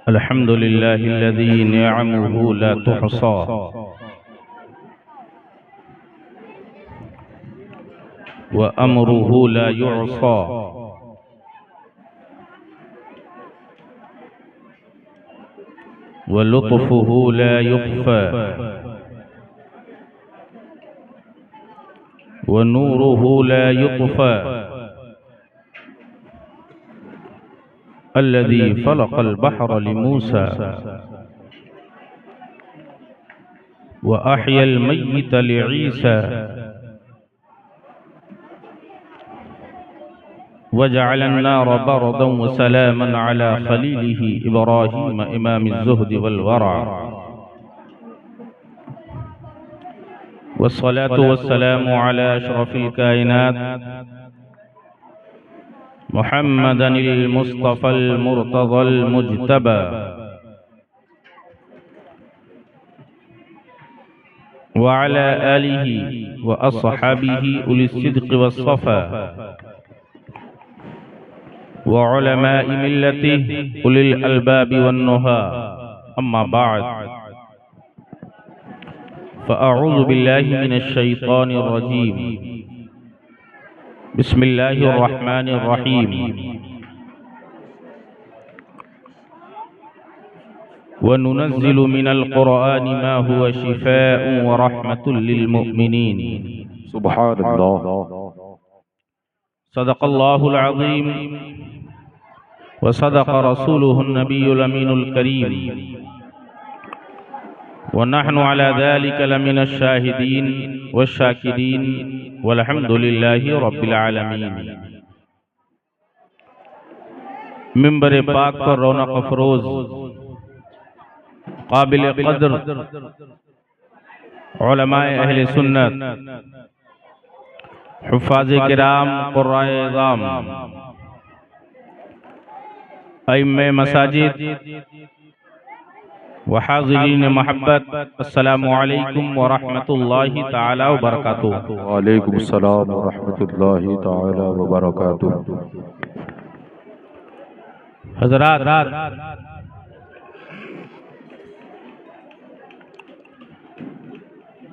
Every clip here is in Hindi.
अल्हम्दुलिल्लाहिल्लज़ी निअमुहु ला तुहसा व अमरुहु ला युअसा व लुत्फुहु ला युख्फा व नूरुहु ला युत्फा अल्लज़ी फ़लक़ल बहर लिमूसा व अहयल मय्यित लिईसा व जअलन नार बरदन व सलामन अला खलीलिही इब्राहीम इमामिज़ ज़ुहद वल वरा वस्सलातु वस्सलामु अला अशरफिल कायनात मुहम्मदनिल मुस्तफ़ल मुर्तज़ल मुज्तबा व अला आलिही व अस्हाबिही उलिस सिद्क़ वस्सफ़ा व उलमाए मिल्लतिही उलिल अलबाबि वन्नुहा अम्मा बअद फ़अऊज़ु बिल्लाहि मिनश शैतानिर रजीम बिस्मिल्लाहिर रहमानिर रहीम व नुनज़्ज़िलु मिनल क़ुरआनि मा हुवा शिफ़ाअun व रहमतुल लिल मुमिनीन सुब्हानल्लाह। सदक़ल्लाहुल अज़ीम व सदक़ रसूलुहुन नबियुल अमीनुल करीम व नहनु अला ज़ालिका लमिनश शाहिदीन वश्शाकिरीन वल्हम्दुलिल्लाहि रब्बिल आलमीन। मिंबर पाक पर रौनक अफरोज काबिल क़द्र उलमाए अहले सुन्नत हुफ़्फ़ाज़े किराम क़ुर्राए इज़ाम अइम्मे मसाजिद व हाज़िरीन महब्बत अस्सलामु अलैकुम व रहमतुल्लाहि ताला व बरकातुहू। वालेकुम अस्सलाम व रहमतुल्लाहि ताला व बरकातुहू। हज़रात,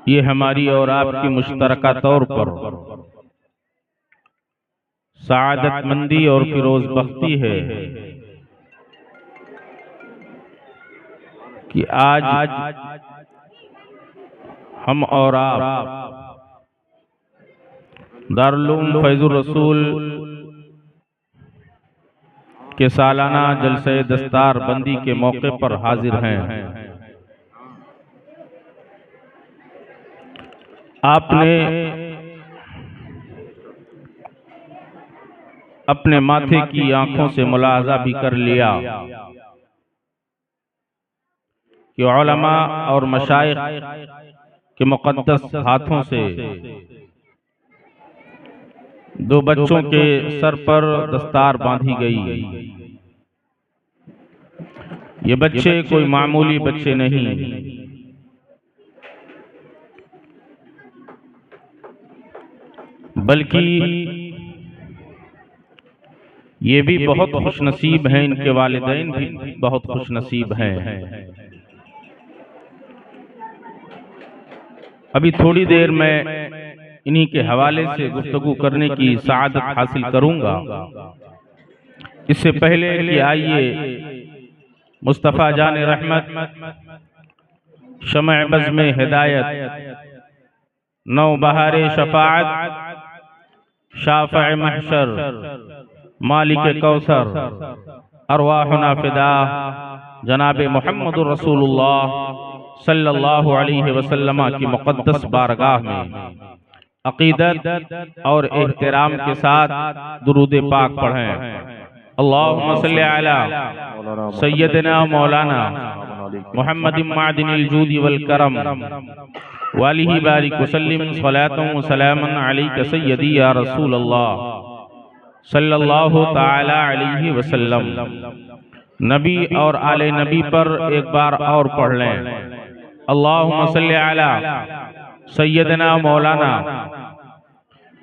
ये हमारी और आपकी मुश्तरका तौर पर सआदतमंदी और फिरोज बख्ती है कि आज हम और आप दारुल उलूम फैज़ुर रसूल के सालाना जलसे दस्तार बंदी के मौके पर हाजिर हैं। आपने अपने माथे की आंखों से मुलाहजा भी कर लिया कि उलमा और मशाइख के मुक़द्दस हाथों से दो बच्चों के सर पर दस्तार बांधी गई। ये बच्चे कोई मामूली बच्चे नहीं, बल्कि ये भी बहुत खुशनसीब हैं, इनके वालिदैन भी बहुत खुशनसीब हैं। अभी थोड़ी देर में इन्हीं के हवाले से गुफ्तगू करने की सआदत हासिल करूंगा। इससे पहले कि आइए मुस्तफ़ा जान रहमत शमअ बज़्म हिदायत नौ बहारे शफाअत शाफ़िअ महशर मालिक कौसर अरवाहुना फिदा जनाब मुहम्मदुर रसूलुल्लाह सल्लल्लाहु अलैहि वसल्लम की मुक़द्दस बारगाह में अक़ीदत और एहतराम के साथ दुरूद पाक पढ़ें। अल्लाहुम्मा सल्लि अला सय्यदना मौलाना मुहम्मदिन मादिनिल जूदी वल करम वालिही बारिक वसल्लिम सलातन व सलामन अलैका सय्यदी या रसूल अल्लाह सल्लल्लाहु ताला अलैहि वसल्लम। नबी और आले नबी पर एक बार और पढ़ लें। अल्लाहुम्मा सल्लि अला सय्यदना मौलाना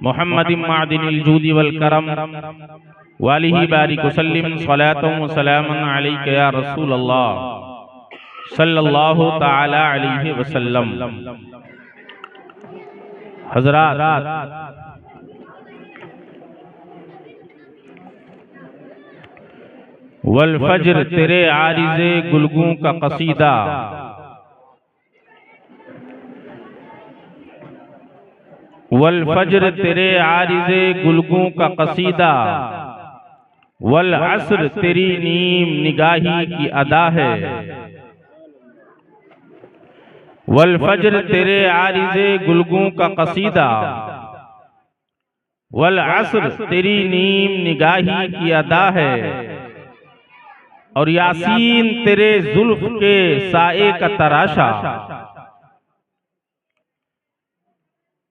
मुहम्मदिन मादिनिल जूदी वल करम वालिही बारिक वसल्लिम सलातुम व सलामुन अलैका या रसूल अल्लाह सल्लल्लाहु तआला अलैहि वसल्लम। हज़रात, वल फज्र तेरे आरिज़े गुलगुं का कसीदा, वल फज्र तेरे आरिज़े गुलगुं का कसीदा, वल अस्र तेरी नीम निगाही की अदा है। वल फज्र तेरे आरिज़े गुलगुं का कसीदा, वल अस्र तेरी नीम निगाही की अदा है। और यासीन तेरे जुल्फ के साए का तराशा,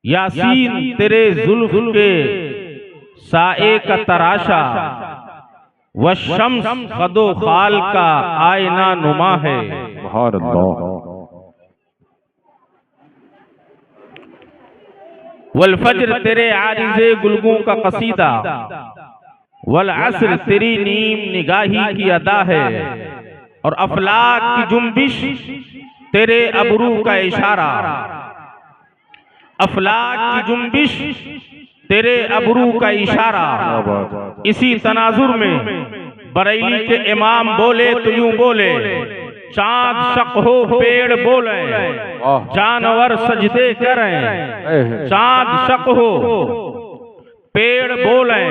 यासीन तेरे जुल्फ के साए का तराशा, व शम्स खदो खाल का आईना नुमा है। सुभान अल्लाह। वल फज्र तेरे आरिज़े गुलगुं का कसीदा, वल अस्र तेरी नीम निगाही की अदा है। और अफलाक की जुम्बिश तेरे अबरू का इशारा, अफलाक की जुम्बिश तेरे अबरू का इशारा। इसी तनाजुर में बरेली के इमाम बोले तो यूं बोले, चांद शक हो पेड़ बोले जानवर सजदे करें। चांद शक हो पेड़ बोले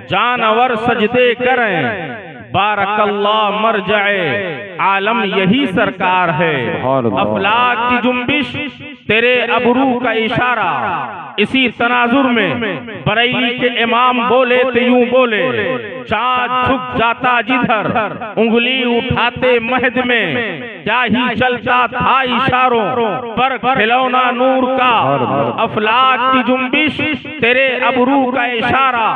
जानवर सजदे करें। बारकल्लाह मर जाए आलम यही सरकार है। अफलाक की जुम्बिश तेरे अबरू का इशारा। इसी तनाजुर में बरेली के इमाम बोले तो यूं बोले, चाँद झुक जाता जिधर उंगली उठाते महद में, क्या ही चलता था इशारों पर खिलौना नूर का। अफलाक की जुम्बिश तेरे अबरू का इशारा।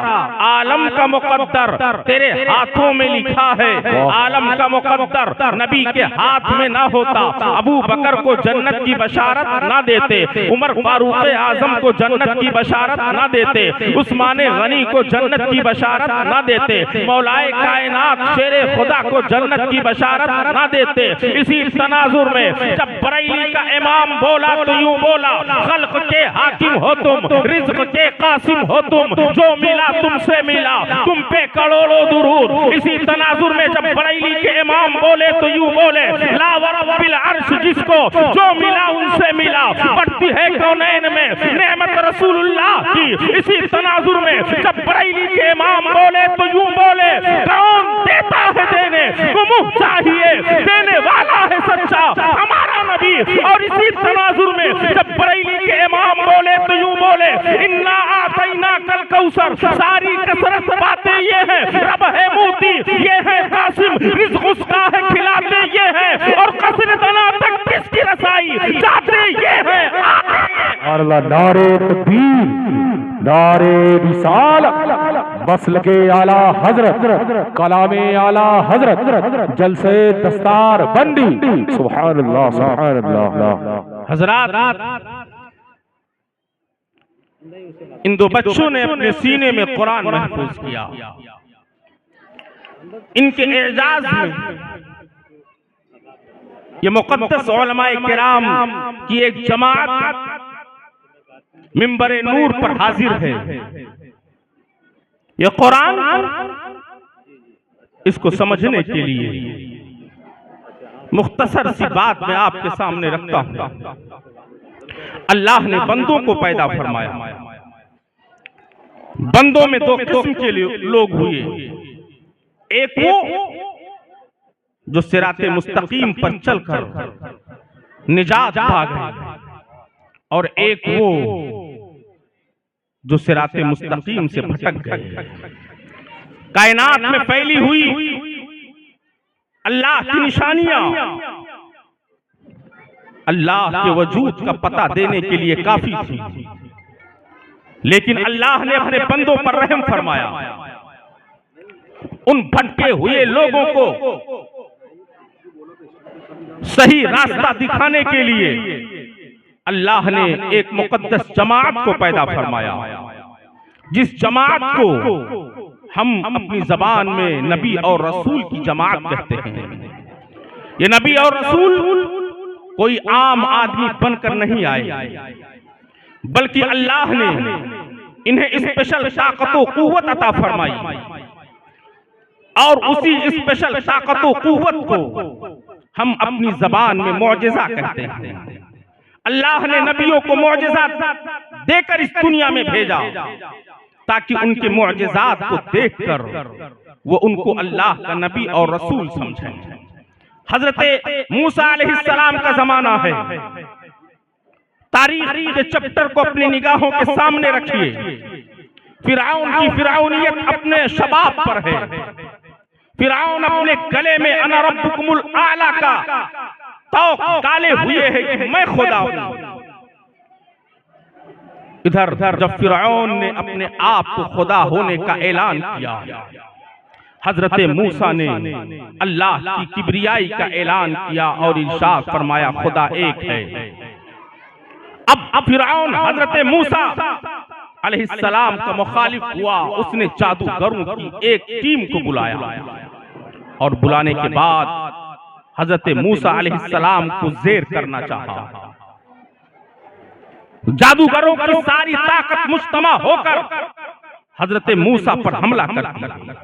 आलम का मुकद्दर तेरे हाथों में लिखा है। आलम का मुकद्दर नबी के हाथ में ना होता, अबू बकर को जन्नत की बशारत ना देते, उमर फारूक आजम को जन्नत की बशारत ना देते, उस्मान गनी को जन्नत की बशारत ना देते, मौलाए कायनात शेरे खुदा को जन्नत की बशारत ना देते। इसी तनाजुर में जब बरेली का इमाम बोला तो यूं बोला, खल्क के हाकिम हो तुम, रिज़्क के कासिम हो तुम, जो मिला तुमसे मिला, तुम पे करोड़ों दुरूद। इसी तनाजुर में जब बरेली के इमाम बोले तो यूं बोले, ला वरब्बिल अर्श जिसको जो मिला उनसे मिला, बढ़ती है कौनैन में नेमत रसूलुल्लाह की। इसी तनाजुर में जब बरेली के इमाम बोले तो यूं बोले, कौन देता है देने को मुँह चाहिए, देने वाला है सच्चा हमारा नबी। और इसी तनाजुर में जब बरेली के इमाम बोले तो यूं बोले, इन्ना आतैना कल कौसर। सारी कसरत बातें ये है, रब है मोती ये है कासिम, रिज़्क उसका है खिलाते ये है, और कसर तना तक किसकी रसाई जाते ये है। नारे तकबीर, नारे रिसालत, मसलके आला हजरत, कलामे आला हजरत, जलसे दस्तार बंदी। सुभान अल्लाह, सुभान अल्लाह। हज़रात, इन दो बच्चों ने अपने सीने में कुरान महफूज किया। इनके एजाज में ये मुक़द्दस उलमाए किराम की एक जमात मिंबरे नूर पर हाजिर है। ये कुरान इसको समझने के लिए मुख्तसर सी बात मैं आपके सामने रखता हूं। अल्लाह ने बंदों को पैदा फरमाया। बंदों में दो किस्म के लोग हुए, एक वो जो सिराते मुस्तकीम पर चलकर निजात पा गए, और एक वो जो सिराते मुस्तकीम से भटक गए। कायनात में फैली हुई अल्लाह की निशानियां अल्लाह के वजूद का पता देने के लिए काफी थी, लेकिन अल्लाह ने अपने बंदों पर रहम फरमाया। उन भटके हुए लोगों को सही रास्ता दिखाने के लिए अल्लाह ने एक मुकद्दस जमात को पैदा फरमाया। जिस जमात को हम अपनी जबान में नबी और रसूल की जमात कहते हैं। ये नबी और रसूल कोई आम आदमी बनकर नहीं आए, बल्कि अल्लाह ने इन्हें स्पेशल ताकत व कुव्वत अता फरमाई, और उसी स्पेशल ताकत व कुव्वत को हम अपनी जबान में मौजज़ा कहते हैं। अल्लाह ने नबियों को मौजज़ा देकर इस दुनिया में भेजा, ताकि उनके मौजज़ात को देखकर वो उनको अल्लाह का नबी और रसूल समझें। हजरत मूसा अलैहिस्सलाम का जमाना है। तारीख के चैप्टर को अपनी निगाहों के सामने रखिए। फिरौन की फिरौनियत अपने शबाब पर है। फिरौन अपने गले में अना रब्बुकुमुल आला का तौक डाले हुए है कि मैं खुदा हूं। इधर जब फिरौन ने अपने आप को खुदा होने का ऐलान किया, हजरत मूसा ने अल्लाह की किबरियाई का ऐलान किया और इरशाद फरमाया खुदा एक है। अब फिरौन हजरत मूसा अलैहिस्सलाम का मुखालिफ हुआ। उसने जादूगरों की एक टीम को बुलाया और बुलाने के बाद हजरत मूसा अलैहिस्सलाम को ज़ेर करना चाहा। जादूगरों की सारी ताकत मुज्तमा होकर हजरत मूसा पर हमला कर दिया।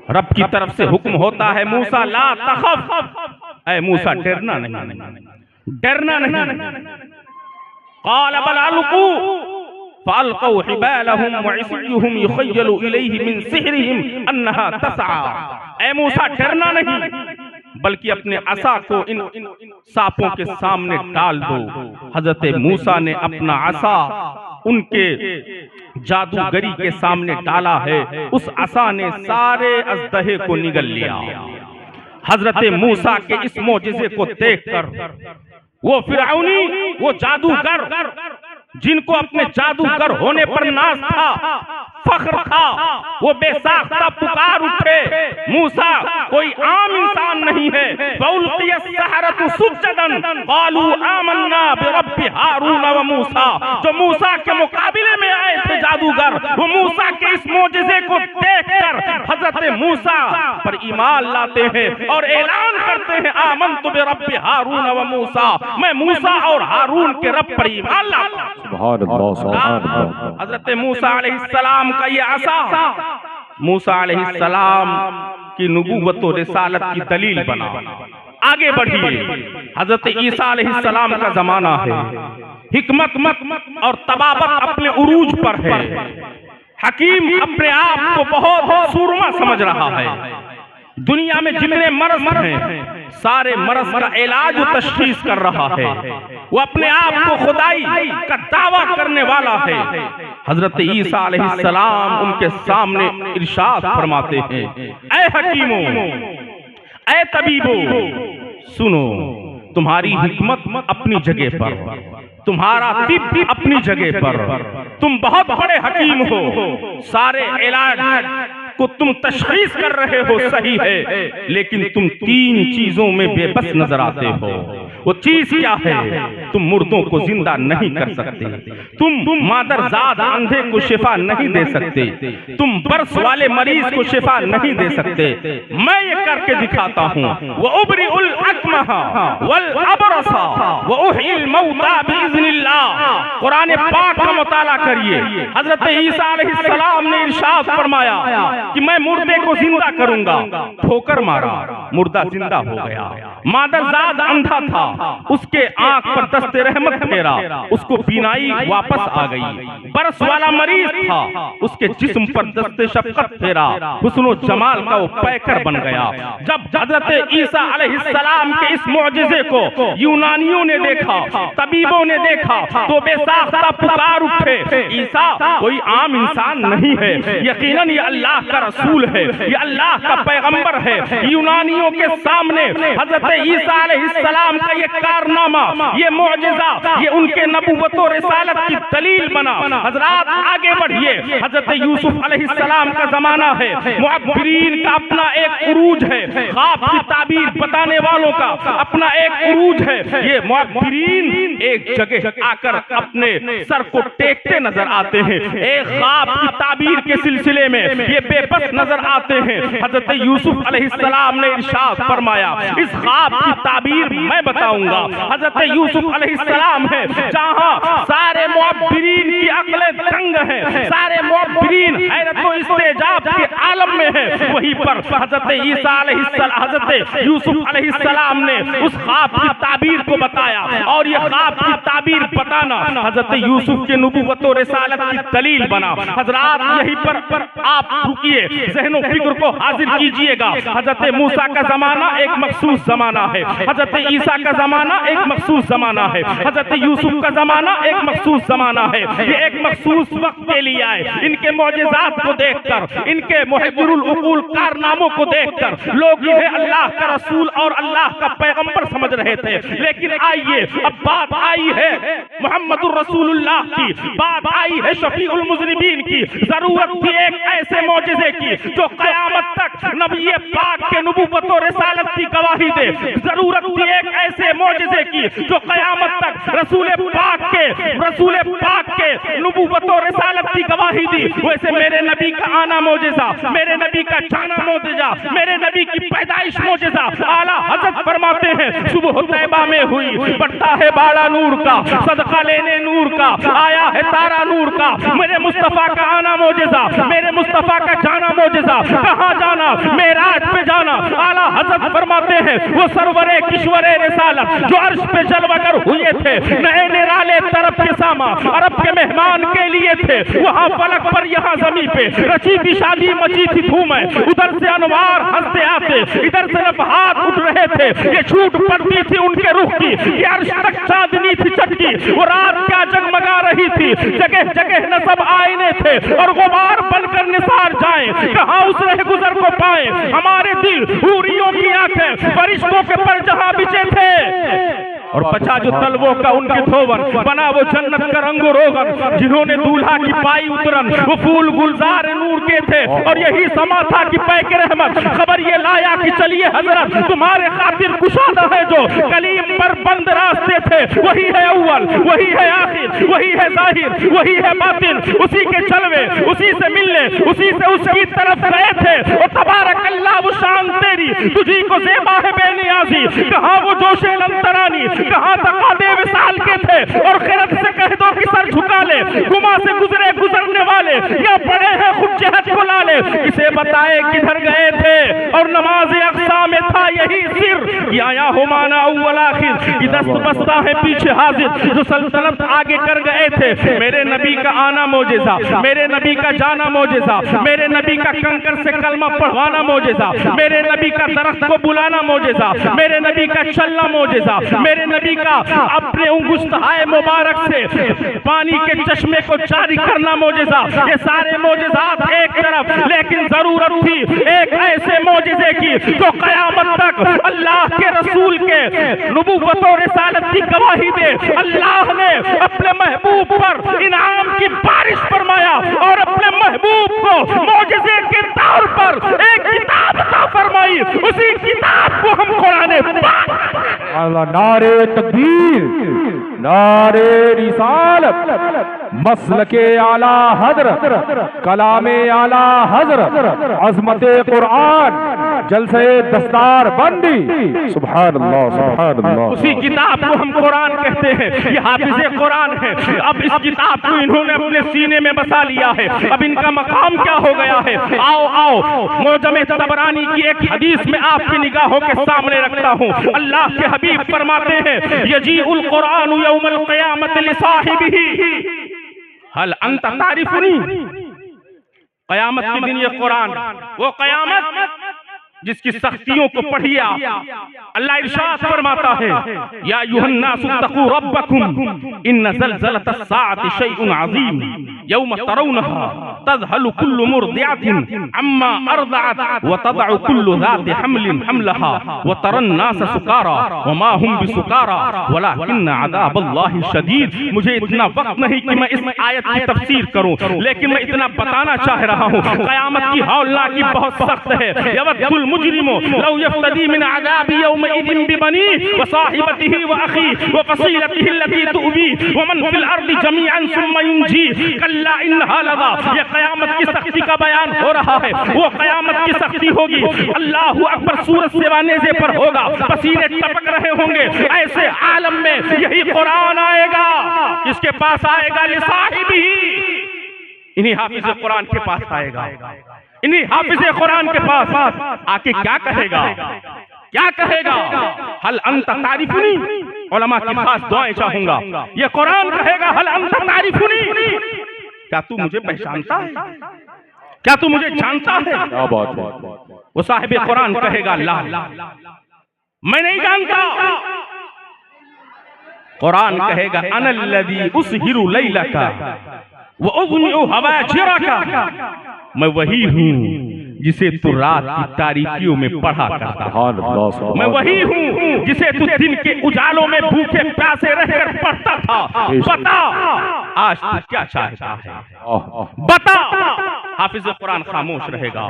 रब की तरफ से हुक्म होता है, मूसा ला तखफ, ऐ मूसा डरना नहीं, डरना नहीं। क़ाल बल अलक़ू फ़अल्क़ू हिबालहुम व इस्युहुम युख़य्यलु इलैहि मिन सिहरिहिम अन्नहा तसआ। ऐ मूसा डरना नहीं, बल्कि अपने असा को इन सांपों के सामने डाल दो। हजरत मूसा ने अपना असा उनके जादूगरी के सामने डाला है। उस असा ने सारे अजदहे को निगल लिया। हजरत मूसा के इस मौजिज़े को देखकर वो फिरौनी, वो जादूगर जिनको अपने जादूगर होने पर नाज था, फख्र था, वो बेसाख्ता पुकार उठे, मूसा कोई आम इंसान नहीं है। फउल्क़िय अस्सहरतु सुज्जदन क़ालू आमन्ना बिरब्बि हारून व मूसा। जो मूसा के मुकाबले में आए थे जादूगर, वो मूसा के इस मौजिज़े को देखकर हजरत मूसा पर ईमान लाते हैं और ऐलान करते हैं आमन्तु बिरब्बि हारून व मूसा, मैं मूसा और हारून के रब पर ईमान लाता हूं। हजरत मूसा अलैहिस्सलाम का ये असा मूसा अलैहिस्सलाम की नबूवत और रिसालत की दलील बना। आगे बढ़िए। हजरत ईसा अलैहिस्सलाम का जमाना है। हिकमत और तबाबत अपने उरूज पर है। हकीम अपने आप को बहुत सूरमा समझ रहा है। दुनिया में जितने मर्ज हैं, सारे मर्ज का इलाज व तशखीस कर रहा है। वो अपने आप को खुदाई का दावा करने वाला है। हजरत ईसा अलैहिस्सलाम उनके सामने इरशाद फरमाते हैं, ऐ हकीमों, ऐ तबीबों, सुनो, तुम्हारी हिकमत अपनी जगह पर, तुम्हारा तिब भी अपनी जगह पर, तुम बहुत बड़े हकीम हो, सारे इलाज को तुम तशखीस कर रहे हो, सही है, लेकिन तुम तीन चीजों में बेबस नजर आते हो। वो चीज क्या है? तुम मुर्दों को जिंदा नहीं कर सकते, तुम मादरजाद अंधे को शिफा नहीं दे सकते, तुम बर्स वाले मरीज को शिफा नहीं दे सकते। मैं ये करके दिखाता हूँ। वो उबरिउल अकमहा वल अबरसा व उहिल मौता बिइज़्निल्लाह। कुरान पाक का मुताला करिए। हजरत ईसा अलैहिस्सलाम ने इरशाद फरमाया कि मैं मुर्दे को जिंदा करूंगा। ठोकर मारा, मुर्दा जिंदा हो गया। मादरजाद अंधा था, उसके आंख पर दस्ते रहमत फेरा, उसको बीनाई वापस आ गई। बरस वाला मरीज था, उसके जिस्म पर दस्ते शफकत फेरा, हुस्न जमाल का वो पैकर बन गया। जब हजरत ईसा अलैहिस्सलाम के इस मौजिज़े को यूनानियों ने देखा, तबीबों ने देखा, तो बेसाख्ता पुकार उठे, ईसा कोई आम इंसान नहीं है, यकीनन ये अल्लाह का रसूल है, ये अल्लाह का पैगंबर है। यूनानियों के सामने हजरत ईसा अलैहिस्सलाम का ये कारनामा, ये मौजिजा, ये उनके नबूवत और रिसालत की दलील बना। हजरात आगे बढ़िए, हजरत यूसुफ अलैहिस्सलाम का जमाना है, मुअब्बिरीन का अपना एक उरूज है, ख्वाब की ताबीर बताने वालों का अपना एक उरूज है। ये मुअब्बिरीन एक जगह आकर अपने सर को टेकते नजर आते हैं, एक ख्वाब की ताबीर के सिलसिले में ये बेबस नजर आते हैं। हजरत यूसुफ अलैहिस्सलाम ने इरशाद फरमाया, इस ख्वाब की ताबीर मैं बताऊंगा। हजरत यूसुफ अलैहिस्सलाम है जहां सारे मुअब्बिरीन की अक्लें दंग हैं, सारे मुअब्बिरीन हैरत व इस्तेजाब के आलम में है, वहीं पर हजरत ईसा अलैहिस्सलाम, हजरत यूसुफ अलैहिस्सलाम ने उस ख्वाब की ताबीर को बताया। और ये ख्वाब की ताबीर बताना हजरत यूसुफ के नबूवत और रिसालत की दलील बना। हजरात यहीं पर आप रुकिए, ज़हनो फिक्र को हाजिर कीजिएगा। हजरत मूसा का जमाना एक मखसूस जमाना है, हजरत ईसा का जमाना एक मखसूस जमाना है, हजरत यूसुफ का जमाना एक मखसूस जमाना है। ये एक मखसूस वक्त के लिए आए। इनके मौजिज़ात को देखकर, इनके मुहज्जिरुल उकूल कारनामों को देखकर लोग इन्हें अल्लाह का रसूल और अल्लाह का पैगंबर समझ रहे थे। लेकिन आइए, अब बात आई है मुहम्मदुर रसूलुल्लाह की, बात आई है शफीउल मुज़निबीन की। जरूरत थी एक ऐसे मौजिज़े की जो क़यामत तक नबी पाक के नबूवत और रिसालत की गवाही दे। जरूरत थी एक ऐसे मौजिज़े की जो क़यामत तक रसूल पाक के नबूवत और रिसालत की गवाही दी। वैसे मेरे नबी का आना मौजिज़ा, मेरे नबी का जाना मौजिज़ा, मेरे नबी की पैदाइश मौजिज़ा। आला हज़रत फरमाते हैं, सुबह तैबा में हुई, बढ़ता है बाड़ा नूर का, सदका लेने नूर का, आया है तारा नूर का। मेरे मुस्तफा का आना मौजिज़ा, मेरे मुस्तफा का जाना मौजिज़ा। कहाँ जाना? मेराज पे जाना। आला हज़रत फरमाते हैं, वो सरवरे किश्वरे रिसालत जो अर्श पे जलवागर हुए थे, नए निराले तरफ के सामा अरब के मेहमान के लिए थे। वहाँ फलक पर, यहाँ जमीन पे रची की शादी मची थी धूम है। उधर से अनवार हंसते आते, इधर से नफहात उठ रहे थे। ये छूट पड़ती थी उनके रुख की, ये अर्श तक चांदनी थी चटकी। वो रात क्या जगमगा रही थी, जगह जगह न सब आईने थे और गुबार बनकर निसार जाए। कहाँ उस रह गुजर को पाए हमारे दिल, हूरियों की आंखें फरिश्तों के पर जहां बिछे थे। और बचा जो तलवों का उनके धोवन, बना वो जन्नत का रंगो रोगन। जिन्होंने दूल्हा की पाई उतरन, वो फूल गुलजार नूर के थे। और यही समा था कि पैके रहमत खबर ये लाया कि चलिए हजरत तुम्हारे खातिर कुशादा है जो कलीम पर बंद रास्ते थे। वही है अव्वल, वही है आखिर, वही है जाहिर, वही है बातिन। उसी के चलवे, उसी से मिलने, उसी से उसकी तरफ गए थे। और तबारक अल्लाह वो शान तेरी, तुझी को ज़ेबा है बेनियाज़ी। कहाँ वो जोशे लंतरानी, कहाँ तकादे विसाल के थे। और खिरत से कह दो कि सर झुका ले, गुमा से गुजरे गुजरने वाले, या पड़े हैं खुद जहत को लाले। इसे बताए किधर गए थे और नमाज अक़सा में था यही सिर। आया हो माना अव्वल आखिर, कि दस्त बस्ता है पीछे हाजिर, जो सल्तनत आगे कर गए थे। मेरे नबी का आना मौजिज़ा, मेरे नबी का जाना मौजिज़ा, मेरे नबी का कंकर से कलमा पढ़वाना मौजिज़ा, मेरे नबी का दरख्त को बुलाना मौजिज़ा, मेरे नबी का चलना मौजिज़ा, मेरे नबी का अपने उंगुश्ताए मुबारक से पानी के चश्मे को जारी करना मौजिज़ा। ये सारे मौजिज़ात एक तरफ, लेकिन जरूरत थी एक ऐसे मौजिज़े की जो क़यामत तक अल्लाह के रसूल के नबूवत और रिसालत की गवाही दे। अल्लाह ने अपने महबूब पर इनाम की बारिश फरमाया और अपने महबूब को मौजिज़े के तौर पर एक किताब अता फरमाई। उसी किताब को हम कुरान अल्लाह नारे तकबीर, नारे रिसालत, मसलके आला हजरत, कलामे आला हजरत, अज़मते कुरान, जलसे दस्तार बंदी। सुभान अल्लाह, सुभान अल्लाह। उसी किताब को हम कुरान कहते हैं। ये हाफिज़े कुरान है। अब इस किताब को इन्होंने अपने सीने में बसा लिया है। अब इनका मकाम क्या हो गया है? आओ आओ, मौजमे तबरानी की एक हदीस में आपकी निगाहों के सामने रखता हूँ। अल्लाह के हबीब फरमाते हैं, यजीउल कुरान यौमल क़यामत लिसाहिबिही हल अंत तारिफुनी। क़यामत के दिन ये कुरान, वो क़यामत जिसकी सख्तियों को पढ़िया। अल्लाह इरशाद फरमाता है, या अय्युहन्नासु तक़ू रब्बकुम इन्न ज़लज़लतस साअति शैउन अज़ीम यौम तरौनहा तज़हलु कुल्लु मुर्दिअतिन अम्मा अर्दअत व तदअु कुल्लु ज़ाति हम्लिन हम्लहा व तरन नास सुकारा व मा हुम बिसुकारा वलाकिन अज़ाबल्लाहि शदीद। मुझे इतना वक्त नहीं कि मैं इस आयत की तफसीर करूं, लेकिन मैं इतना बताना चाह रहा हूं क़यामत की हौलनाकी बहुत सख्त है। यवद्दुल मुजरिमु लौ यफ्तदी मिन अज़ाबि यौमइज़िन बिबनीहि व साहिबतिही व अखीहि व फसीलतिही अल्लती तु'वी व मन फिल अर्दि जमीअन सुम्मा युनजी कल्ला इन्नहा लज़ा। ये क़यामत की सख्ती का बयान हो रहा है। वो क़यामत की सख्ती होगी, अल्लाहु अकबर, सूरज सेवानेज़े पर होगा, पसीने टपक रहे होंगे। ऐसे आलम में यही कुरान आएगा, किसके पास आएगा? लिसाहिबिही, इन्हीं हाफिज़ कुरान के पास आएगा, इन्हीं हाफिज़ कुरान के पास आके क्या कहेगा? क्या कहेगा? हल अंत तारिफुनी, उलमा की खास दुआएं चाहूंगा। ये कुरान कहेगा हल अंत तारिफुनी, क्या तू मुझे पहचानता है? क्या तू मुझे जानता है? क्या बात है। वो साहिब कुरान कहेगा ला, मैं नहीं जानता। कुरान कहेगा अनल्लज़ी उसहिरु लैलका व उज़मिउ हवाजिरका, मैं वही हूँ जिसे तू रात की तारीकियों में पढ़ा करता था। मैं वही हूँ जिसे तू दिन के उजालों में भूखे प्यासे रहकर पढ़ता था। बता आज तू क्या चाहता है? बता। हाफिज कुरान खामोश रहेगा,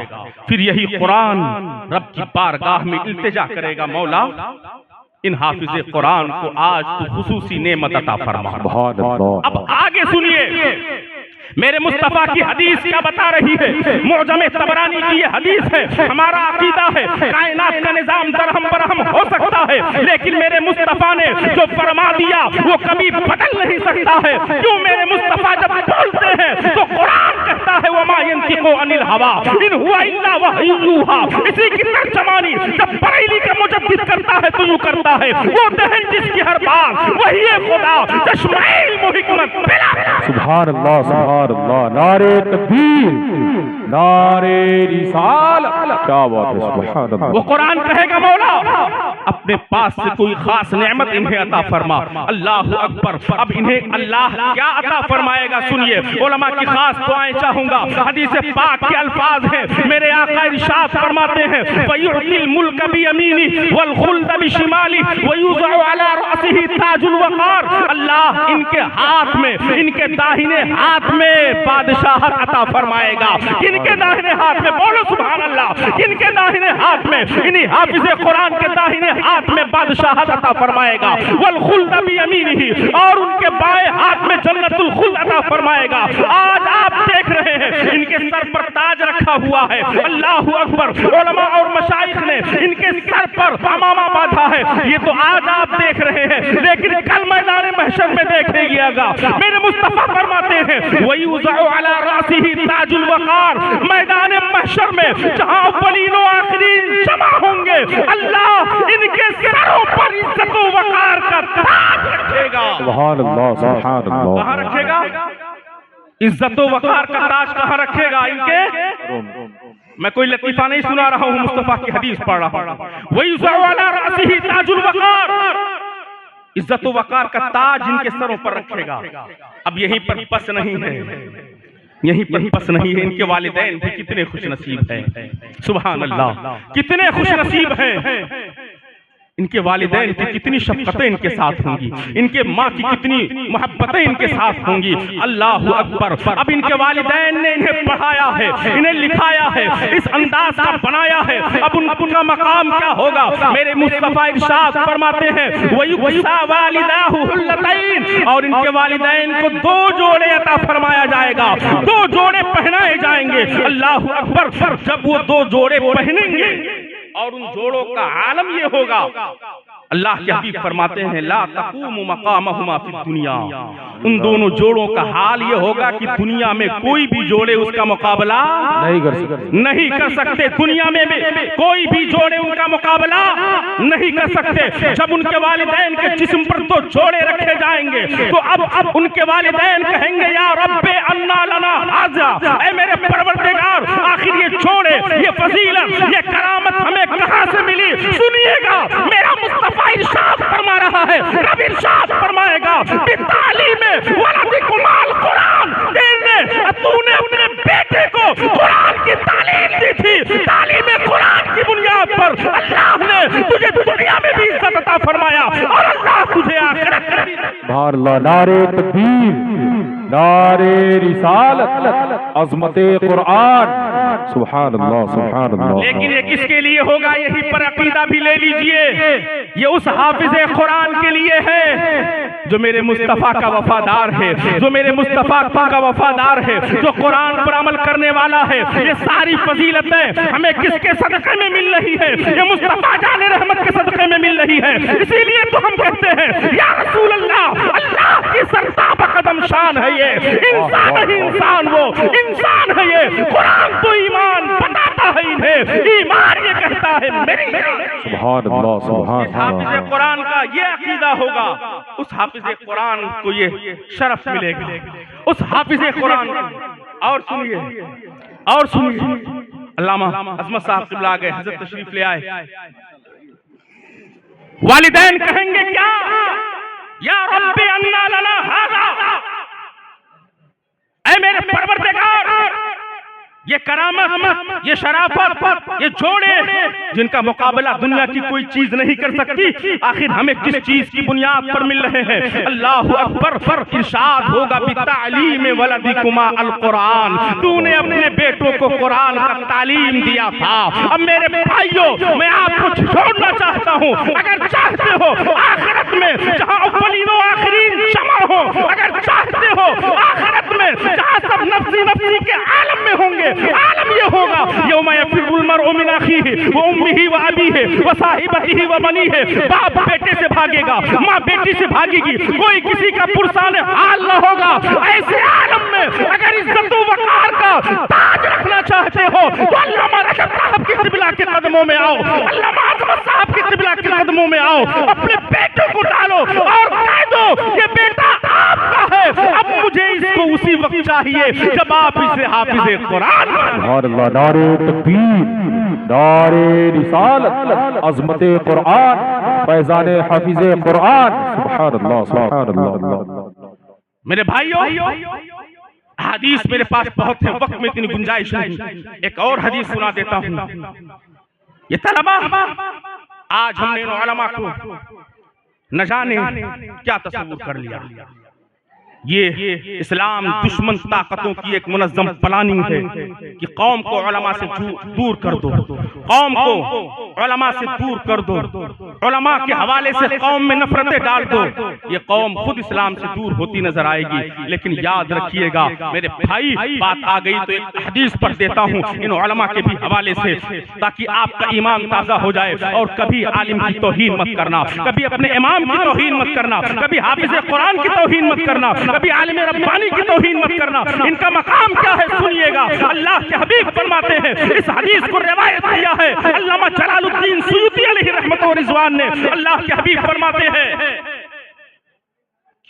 फिर यही कुरान रब की बारगाह में इल्तिजा करेगा, मौला इन हाफिज कुरान को आज तू खुसूसी नेमत अता फरमा। अब आगे सुनिए, मेरे मुस्तफा की हदीस क्या बता रही है? मुअजम तबरानी की ये हदीस है। हमारा अकीदा है कायनात का निजाम दरहम बरहम हो सकता है, लेकिन मेरे मुस्तफा ने जो फरमा दिया वो कभी बदल नहीं सकता है। क्यों? मेरे मुस्तफा जब बोलते हैं तो कुरान कहता है वमा यंतिकु अनिल हवा इन हुवा इल्ला वहयु यूहा। इसी की तर्जमानी जब बरेली का मुजद्दिद करता है तो यूं करता है, वो दहन जिसकी हर बात वही है खुदा चश्माइल मुहिकमत बिला। सुभान अल्लाह, सुभान अल्लाह, नारे तकबीर, नारे रिसालत, क्या बात है, सुभान अल्लाह। वो कुरान कहेगा मौला अपने पास से कोई खास नेमत इन्हें अता फरमा। अल्लाह अकबर। अब इन्हें अल्लाह क्या अता फरमाएगा सुनिए, उलमा की खास दुआएं चाहूंगा। हदीस पाक के अल्फाज हैं, मेरे आका इरशाद फरमाते हैं वयुतिल मुल्क बियमीनी वल खुल्द बिशिमाली वयुज़अ अला रअसिही ताजुल वक़ार। अल्लाह इनके हाथ में, इनके दाहिने हाथ में बादशाहत अता फरमाएगा। इनके दाहिने हाथ में, बोलो सुभान अल्लाह, इनके दाहिने हाथ में, इन्हीं हाफिज कुरान के दाहिने हाथ में बादशाहत अता फरमाएगा। वल खुल्द बियमीनिही, और उनके बाएं हाथ में जन्नतुल खुल्द अता फरमाएगा। आज आप देख रहे हैं इनके सर पर ताज रखा हुआ है। अल्लाहु अकबर। उलमा और मशाइख ने इनके सर पर अमामा बांधा है, ये तो आज आप देख रहे हैं, लेकिन कल मैदान महशर में देखेंगे। मेरे मुस्तफा फरमाते हैं वयुज़अ अला रअसिही ताजुल वक़ार। मैदान महशर में जहां अव्वलीन व आखिरीन जमा होंगे, अल्लाह इनके सरों पर इज्जत व वक़ार का ताज रखेगा। सुभान अल्लाह, सुभान अल्लाह। कहां रखेगा? इज्जत व वक़ार का ताज कहां रखेगा इनके? मैं कोई लतीफा नहीं सुना रहा हूं, मुस्तफा की हदीस पढ़ रहा हूं। वयुज़अ अला रअसिही ताजुल वक़ार, इज्जत व वक़ार का ताज इनके सरों पर रखेगा। अब यहीं पर बस नहीं है, यहीं पर बस नहीं है, इनके वालिदैन भी कितने खुशनसीब हैं। सुभान अल्लाह, कितने खुशनसीब हैं। इनके वालिदैन की कितनी शफ़क़तें इनके साथ होंगी, इनके माँ की कितनी मोहब्बतें इनके साथ होंगी। अल्लाह अकबर। अब इनके वालिदैन ने इन्हें पढ़ाया है, इन्हें लिखाया है, इस अंदाज का बनाया है। अब उनका मकाम क्या होगा? मेरे मुस्तफा इरशाद फरमाते हैं वयुक्सा वालिदाहु हुल्लतैन, और इनके वालिदैन को 2 जोड़े अता फरमाया जाएगा, 2 जोड़े पहनाए जाएंगे। अल्लाह अकबर। जब वो 2 जोड़े पहनेंगे और उन जोड़ों का आलम ये होगा, अल्लाह के हबीब फरमाते हैं ला तक़ूमु मक़ामहुमा फ़िद दुनिया। उन दोनों जोड़ों का हाल ये होगा कि दुनिया में कोई भी जोड़े उसका मुकाबला नहीं कर सकते। दुनिया में कोई भी जोड़े उनका मुकाबला नहीं कर सकते। जब उनके वालिदैन के जिस्म पर 2 जोड़े रखे जाएंगे तो अब उनके वालिदैन कहेंगे या रब्बे अन्ना लना हाज़ा, ऐ मेरे परवरदिगार, आखिर ये जोड़े, ये फजीलत, ये करामत हमें कहां से मिली? सुनिएगा, मेरा मुस्तफा इरशाद फरमा रहा है, रब इरशाद फरमाएगा बितालीम वलदिकुमाल कुरान, तूने अपने बेटे दी थी तालीम कुरान की बुनियाद पर, अल्लाह ने तुझे दुनिया में भी इज्जत अता फरमाया और अल्लाह तुझे आखिरत में भी। सुभान अल्लाह, नारे तकबीर, नारे रिसालत, अज़मते कुरान, सुभान अल्लाह, सुभान अल्लाह। लेकिन ये किसके लिए होगा? यही पर अकीदा भी ले लीजिए, ये उस हाफिज़े कुरान के लिए है जो मेरे मुस्तफ़ा का वफादार है, जो मेरे मुस्तफ़ा का वफादार है, जो कुरान पर अमल करने वाला है। ये सारी फजीलतें हमें किसके सदक़े में मिल रही है? ये मुस्तफ़ा जाने रहमत के सदक़े में मिल रही है। इसीलिए तो हम कहते हैं या रसूल अल्लाह, अल्लाह की सरताब कदम शान है ये, इंसान ही इंसान, वो इंसान है ये। कुरान तो ईमान बताता है इन्हें, ईमान ये कहता है मेरी। सुभान अल्लाह, सुभान अल्लाह। हाफिज़े कुरान का ये अकीदा होगा, उस हाफिज़े कुरान को ये शरफ मिलेगा, उस हाफिज़े कुरान। और सुनिए अल्लामा अज़मत साहब क़िबला आ गए, हज़रत तशरीफ ले आए। वालिदैन कहेंगे क्या? या रब्बी अन्ना लना हाज़ा, ऐ मेरे परवरदिगार, ये करामत, ये शराफत, ये जोड़े जिनका मुकाबला दुनिया की कोई चीज नहीं कर सकती, आखिर हमें किस चीज की बुनियाद पर मिल रहे हैं? अल्लाहु अकबर। पर इरशाद होगा बितालीम वलदिकुमा अल कुरान, तूने अपने बेटों को कुरान का तालीम दिया था। अब मेरे भाइयों, मैं आपको छोड़ना चाहता हूँ, अगर चाहते हो आखिरत में जहाँ अव्वलीन व आखिरीन जमा हो, अगर चाहते हो आखिरत में जहाँ सब नफ्सी नफ्सी के आलम में होंगे, आलम ये होगा यौमा यफिरुल मरउ मिन अखीहि व उम्मिहि व अबीहि व साहिबतिहि व बनीहि। बाप बेटे से भागेगा, माँ बेटी से भागेगी, कोई किसी का पुरसान हाल न होगा। ऐसे आलम में अगर इज्जत व वक़ार का ताज रखना चाहते हो तो अल्लामा रजब साहब की क़िबला के कदमों में आओ, अल्लामा अज़मत साहब की क़िबला के कदमों में आओ, अपने बेटों को डालो और कह दो ये बेटा आपका है, अब मुझे इसको उसी वक्त चाहिए जब आप इसे हाफिज़े कुरान। सुभान अल्लाह, नारे तकबीर, नारे रिसालत, अज़मते कुरान, फैज़ाने हाफिज़े कुरान, सुभान अल्लाह, सुभान अल्लाह। मेरे भाइयों, हदीस मेरे पास बहुत है, वक्त में इतनी गुंजाइश नहीं, एक और हदीस सुना देता हूँ। ये तलबा, आज हमने इन उलमा को न जाने क्या तस्वीर कर लिया। ये इस्लाम दुश्मन ताकतों की एक मुनज़्ज़म प्लानिंग है कि कौम को उलमा से दूर कर दो, कौम को उलमा से दूर कर दो, उलमा के हवाले से कौम में नफरतें डाल दो। ये कौम खुद इस्लाम से दूर होती नजर आएगी। लेकिन याद रखिएगा मेरे भाई, बात आ गई तो एक हदीस पढ़ देता हूँ इन उलमा के भी हवाले से, ताकि आपका ईमान ताज़ा हो जाए। और कभी आलिम की तौहीन मत करना, कभी अपने इमाम की तौहीन मत करना, कभी हाफिज़े कुरान की तौहीन मत करना, कभी आलिम रब्बानी की तौहीन मत करना। इनका मकाम क्या है सुनिएगा। अल्लाह के हबीब फरमाते हैं, इस हदीस को रिवायत किया है अल्लामा जलालुद्दीन सुयूती अलैहि रहमत व रिज़वान ने। अल्लाह के हबीब फरमाते हैं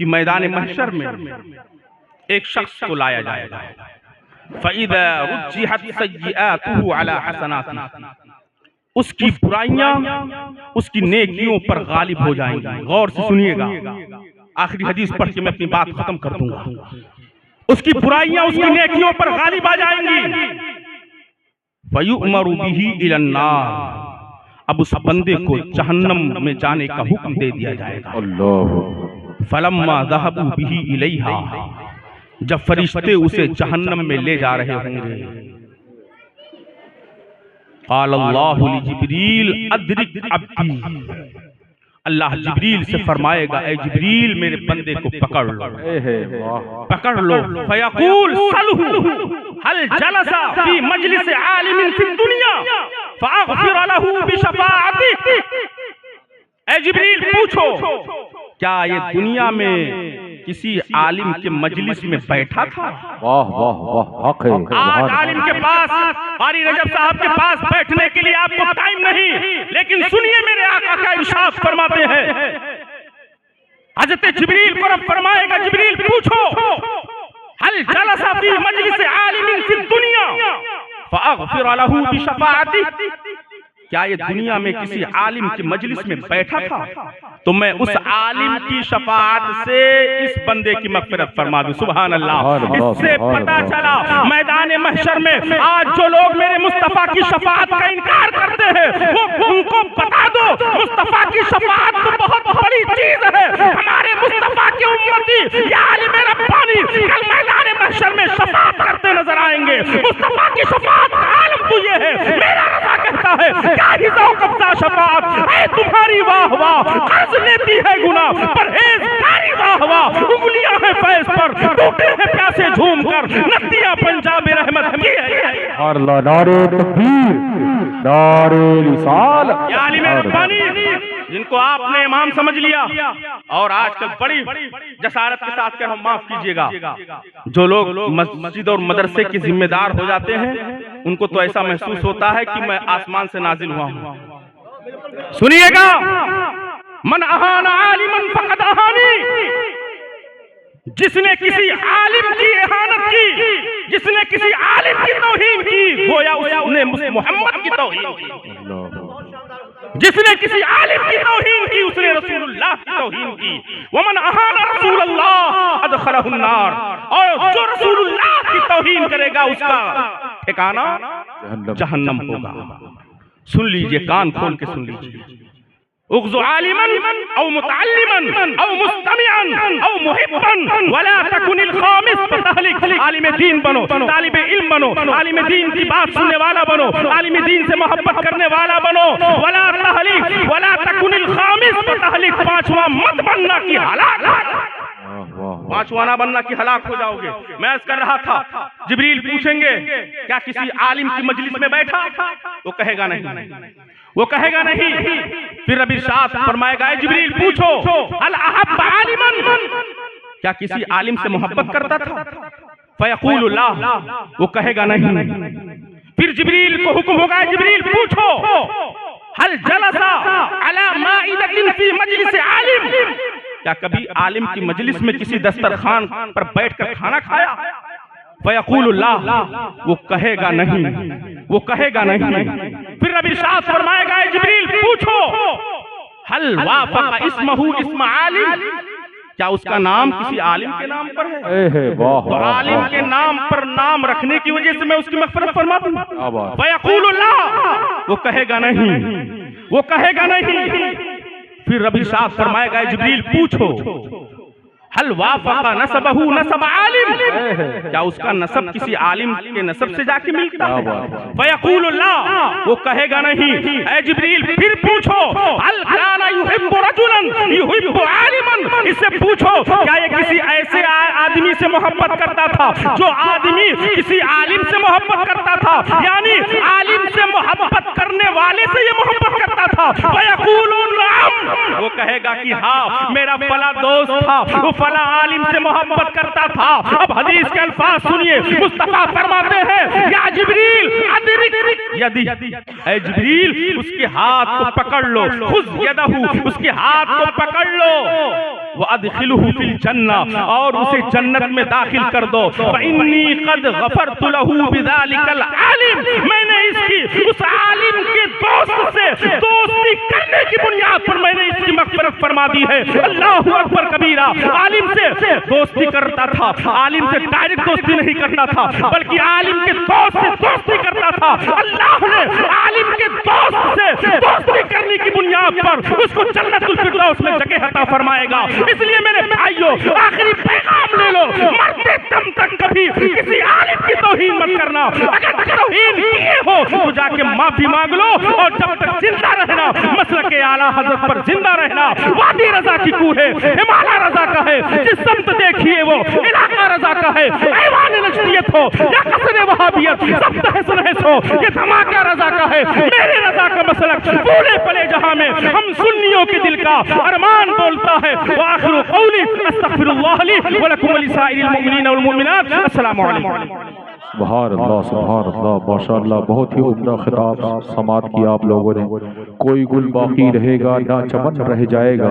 कि मैदान महशर में एक शख्स को लाया जाएगा, फ़इज़ा रुज्जिहत सय्यिआतुहु अला हसनातिही, उसकी बुराइयां उसकी नेकियों पर गालिब हो जाएंगी। गौर से सुनिएगा, आखिरी हदीस पढ़ के मैं अपनी बात खत्म कर दूंगा। उसकी बुराइयां उसकी नेकियों पर गालिब आ जाएंगी। फयुअमरु बिही इलन नार, अब उस बंदे को जहन्नम में जाने का हुक्म दे दिया जाएगा। अल्लाह। फलम्मा ज़हबू बिही इलैहा, जब फरिश्ते उसे जहन्नम में ले जा रहे होंगे, क़ाल अल्लाहु लिजिब्रील अद्रिक अब्दी, अल्लाह जिब्रील से फरमाएगा, ऐ जिब्रील मेरे बंदे को पकड़ लो, पकड़ लो। फयक़ूल सलहु हल जलसा फी मजलिस आलिमिन फी दुनिया फ़अग़फ़िर लहू बिशफ़ाअती, ऐ जिब्रील पूछो क्या ये दुनिया में किसी आलिम के मजलिस में बैठा था? वाह वाह वाह। आज आलिम के पास, क़ारी रजब साहब के पास बैठने के लिए आपको टाइम नहीं, लेकिन सुनिए मेरे आका का इरशाद फरमाते हैं, हज़रत जिब्रील को रब फरमाएगा, जिब्रील पूछो हल जलसा फी मजलिस आलिमिन फी दुनिया फ़अग़फ़िर लहू बिशफ़ाअती, क्या ये दुनिया में किसी आलिम की मजलिस में बैठा था तो मैं उस आलिम की शफाअत से इस बंदे की मग़फ़िरत फरमा दूं। सुभान अल्लाह। इससे पता चला मैदान महशर में आज जो लोग मेरे मुस्तफा की शफाअत का इनकार करते हैं वो उनको बता दो मुस्तफा की शफाअत तो बहुत बड़ी चीज है। हमारे मुस्तफा के उम्मती या आलिम रब्बानी कल मैदान महशर में शफाअत करते नजर आएंगे। मुस्तफा की शफाअत का आलम तो ये है, मेरा रज़ा कहता है क्या हिज़ा कब्ज़ा शफाअत है तुम्हारी वाह वाह, कर्ज लेती है गुनाह परहेज़गारी वाह वाह, उंगलियां हैं फैज़ पर टूटे हैं प्यासे झूम कर, नदियां पंजाब रहमत की है। और नारे तकबीर, नारे रिसालत। या आलिम रब्बानी जिनको आपने इमाम समझ लिया और आजकल बड़ी जसारत के साथ कह रहा हूं, माफ कीजिएगा, जो लोग मस्जिद और मदरसे के जिम्मेदार हो जाते हैं उनको तो ऐसा महसूस होता है कि मैं आसमान से नाजिल हुआ हूं। सुनिएगा, मन अहाना आलिमन फक़द अहानी, जिसने किसी आलिम की इहानत की, जिसने किसी आलिम की तौहीन की, गोया उसने मोहम्मद की तौहीन की। जिसने किसी आलिम की तौहीन की उसने रसूलुल्लाह की तौहीन की। वमन अहाना रसूलल्लाह अदखलहुन नार, और जो रसूलुल्लाह की तौहीन करेगा उसका ठिकाना जहन्नम होगा। सुन लीजिए, कान खोल के सुन लीजिए। उग़्ज़ु आलिमन औ मुतअल्लिमन औ मुस्तमिअन औ मुहिब्बन वला तकुनिल खामिस फ़तहलिक। आलिम दीन बनो, तालिब इल्म बनो, आलिम दीन की बात सुनने वाला बनो, आलिम दीन से मोहब्बत करने वाला बनो। वला तहलिक वला तकुनिल खामिस फ़तहलिक, पांचवा मत बनना कि हलाक, पांचवा ना बनना कि हलाक हो जाओगे। मैं अर्ज़ कर रहा था, जिब्रील पूछेंगे क्या किसी आलिम की मजलिस में बैठा? वो कहेगा नहीं, वो कहेगा नहीं। फिर रब इरशाद फरमाएगा, जिब्रील पूछो अल अहब आलिमन, क्या किसी आलिम से मोहब्बत करता था? फयक़ूलु ला, वो कहेगा नहीं। फिर जिब्रील को हुक्म होगा, जिब्रील पूछो हल जलसा अला माइदतिन फी मजलिस आलिम, क्या कभी आलिम की मजलिस में किसी दस्तरखान पर बैठकर खाना खाया? फयक़ूलु ला, वो कहेगा नहीं, वो कहेगा नहीं। फिर रब इरशाद फरमाएगा, जिब्रील पूछो हल वाफ़क़ इस्महु इस्म आलिम, क्या उसका नाम किसी आलिम के नाम पर है? तो आलिम के नाम पर नाम रखने की वजह से मैं उसकी मग़फ़िरत फरमा दूं। फयक़ूलु ला, वो कहेगा नहीं, वो कहेगा नहीं। फिर रब इरशाद फरमाएगा, जिब्रील पूछो हल वाफ़क़ नसबहु नसब आलिम, क्या उसका नसब किसी आलिम के नसब से जाके मिलता है? फयक़ूलु ला, वो कहेगा नहीं। ऐ जिब्रील फिर पूछो हल काना युहिब्बु रजुलन युहिब्बु आलिमन, इससे पूछो क्या ये किसी ऐसे आदमी से मोहब्बत करता था जो आदमी किसी आलिम से मोहब्बत करता था, यानी आलिम से मोहब्बत करने वाले से ये मोहब्बत करता था? फयक़ूलु नअम, वो कहेगा कि हाँ, मेरा फला दोस्त था, वो फला आलिम से मोहब्बत करता था। अब हदीस के अल्फाज सुनिए, मुस्तफा फरमाते हैं या जिब्रील अदरिक यदी, ऐ जिब्रील उसके हाथ को पकड़ लो, खुज़ यदहु, उसके हाथ को पकड़ लो, व अदखिलहु फिल जन्ना, और उसे जन्नत में दाखिल कर दो। फइन्नी क़द गफ़रतु लहु बिज़ालिकल आलिम, मैंने इसकी उस आलिम के दोस्त से दोस्ती करने की बुनियाद पर मैंने इसकी मग़फ़िरत फरमा दी है। अल्लाहु अकबर कबीरा। आलिम से दोस्ती करता था, आलिम से डायरेक्ट दोस्ती नहीं करता था, बल्कि आलिम के दोस्त से दोस्ती करता था। अल्लाह ने आलिम के दोस्त से दोस्ती करने की बुनियाद पर उसको जन्नतुल फिरदौस में जगह अता फरमाएगा। इसलिए मेरे भाइयों, आखिरी पैगाम ले लो, मरते दम तक कभी किसी आलिम की तौहीन मत करना। अगर तौहीन किए हो तो जाके माफी मांग लो, और जब तक जिंदा रहना मसलक आला हजरत पर जिंदा रहना। वादी रजा की कूह है, हिमालय रजा का है, जिस सब्त देखिए वो इलाका रजा का है। ऐवान नजदियत हो या कसरे वहाबियत, सब्त है सुनहस हो, ये धमाका रजा का है। मेरे रजा का मसलक पूरे फले जहां में हम सुन्नियों के दिल का अरमान बोलता है। वाखिरु क़ौली अस्तग़फिरुल्लाह ली व लकुम व लिसाइरिल मुमिनीन वल मुमिनात। अस्सलामु अलैकुम। सुभान अल्लाह, माशाअल्लाह, बहुत ही उम्दा खिताब समात किया आप लोगों ने। कोई गुल बाकी रहेगा ना चमन रह जाएगा।